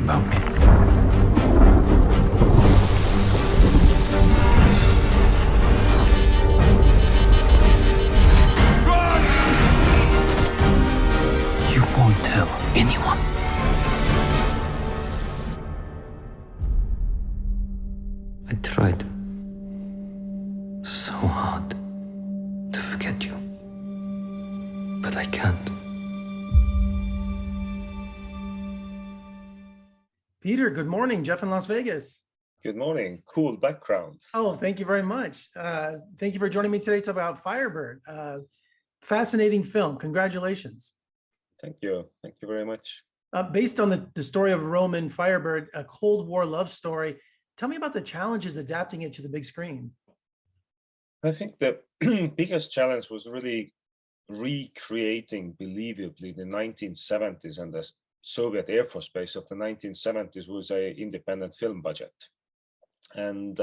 about me. Run! You won't tell anyone. I tried so hard to forget you, but I can't. Peter, good morning. Jeff in Las Vegas. Good morning. Cool background. Oh, thank you very much. Thank you for joining me today to talk about Firebird. Fascinating film. Congratulations. Thank you. Thank you very much. Based on the story of Roman Firebird, a Cold War love story, tell me about the challenges adapting it to the big screen. I think the biggest challenge was really recreating believably the 1970s and the Soviet Air Force base of the 1970s was an independent film budget. And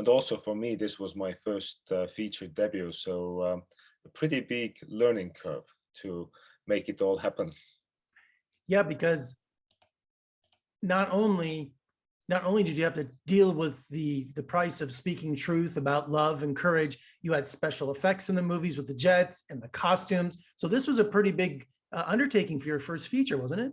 also for me, this was my first feature debut. So a pretty big learning curve to make it all happen. Yeah, because not only did you have to deal with the price of speaking truth about love and courage, you had special effects in the movies with the jets and the costumes. So this was a pretty big undertaking for your first feature, wasn't it?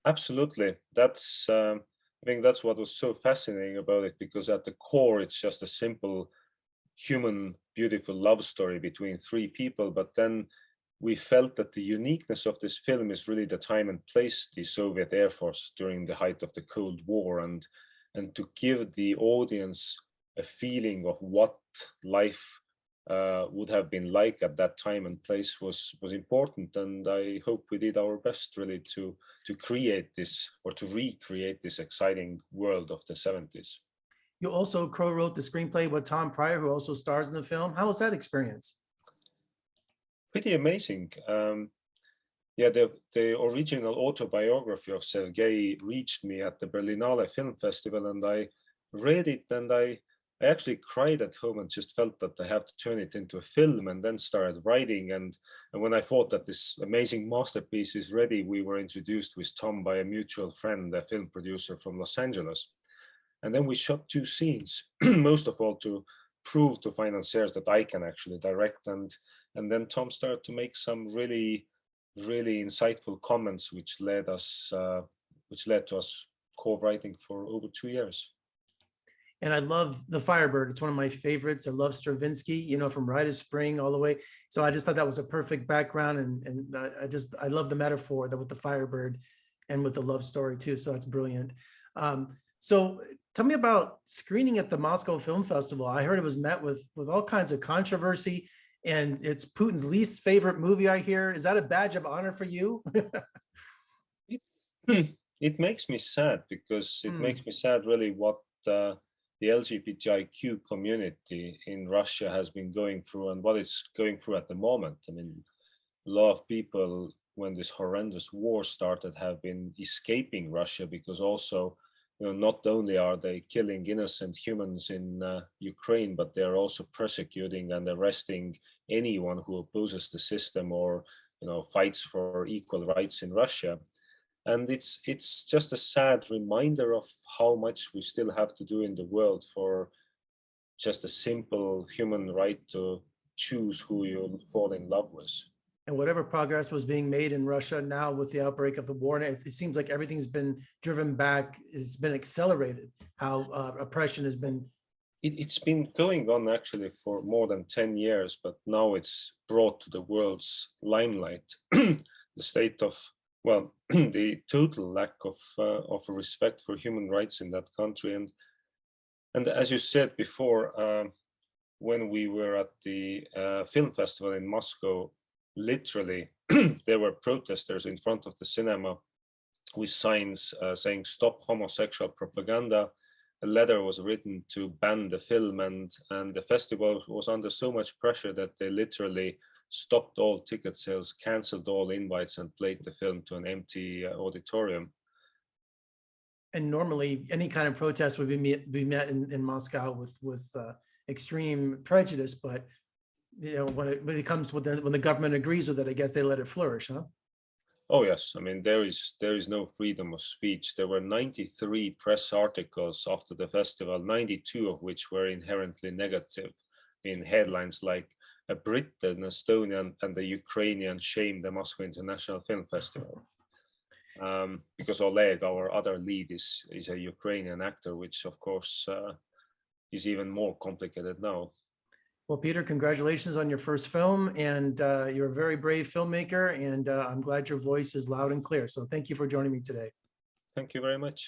Absolutely. That's I think that's what was so fascinating about it, because at the core, it's just a simple human, beautiful love story between three people. But then we felt that the uniqueness of this film is really the time and place, the Soviet Air Force during the height of the Cold War, and to give the audience a feeling of what life would have been like at that time and place was important. And I hope we did our best really to create this, or to recreate this exciting world of the 70s. You also co-wrote the screenplay with Tom Pryor, who also stars in the film. How was that experience? Pretty amazing. Yeah, the original autobiography of Sergei reached me at the Berlinale Film Festival, and I read it, and I actually cried at home and just felt that I have to turn it into a film, and then started writing. And when I thought that this amazing masterpiece is ready, we were introduced with Tom by a mutual friend, a film producer from Los Angeles. And then we shot 2 scenes, most of all to prove to financiers that I can actually direct. And then Tom started to make some really, really insightful comments, which led to us co-writing for over 2 years. And I love the Firebird. It's one of my favorites. I love Stravinsky, you know, from Rite of Spring all the way. So I just thought that was a perfect background. And I love the metaphor that with the Firebird and with the love story too. So that's brilliant. So tell me about screening at the Moscow Film Festival. I heard it was met with all kinds of controversy, and it's Putin's least favorite movie, I hear. Is that a badge of honor for you? It makes me sad, because it makes me sad really what the LGBTIQ community in Russia has been going through, and what it's going through at the moment. I mean, a lot of people, when this horrendous war started, have been escaping Russia, because also, you know, not only are they killing innocent humans in Ukraine, but they're also persecuting and arresting anyone who opposes the system or, you know, fights for equal rights in Russia. And it's just a sad reminder of how much we still have to do in the world for just a simple human right to choose who you fall in love with. And whatever progress was being made in Russia now with the outbreak of the war, and it seems like everything's been driven back, it's been accelerated, how oppression has been. It's been going on actually for more than 10 years, but now it's brought to the world's limelight. The state of, well, the total lack of respect for human rights in that country. And as you said before, when we were at the film festival in Moscow, literally there were protesters in front of the cinema with signs saying "Stop homosexual propaganda." A letter was written to ban the film, and the festival was under so much pressure that they literally stopped all ticket sales, canceled all invites, and played the film to an empty auditorium. And normally any kind of protest would be met in Moscow with extreme prejudice, but you know, when it comes when the government agrees with it, I guess they let it flourish, huh? Oh yes, I mean there is no freedom of speech. There were 93 press articles after the festival, 92 of which were inherently negative, in headlines like "A Brit, an Estonian, and a Ukrainian shame the Moscow International Film Festival." Because Oleg, our other lead, is a Ukrainian actor, which of course is even more complicated now. Well, Peter, congratulations on your first film, and you're a very brave filmmaker, and I'm glad your voice is loud and clear. So thank you for joining me today. Thank you very much.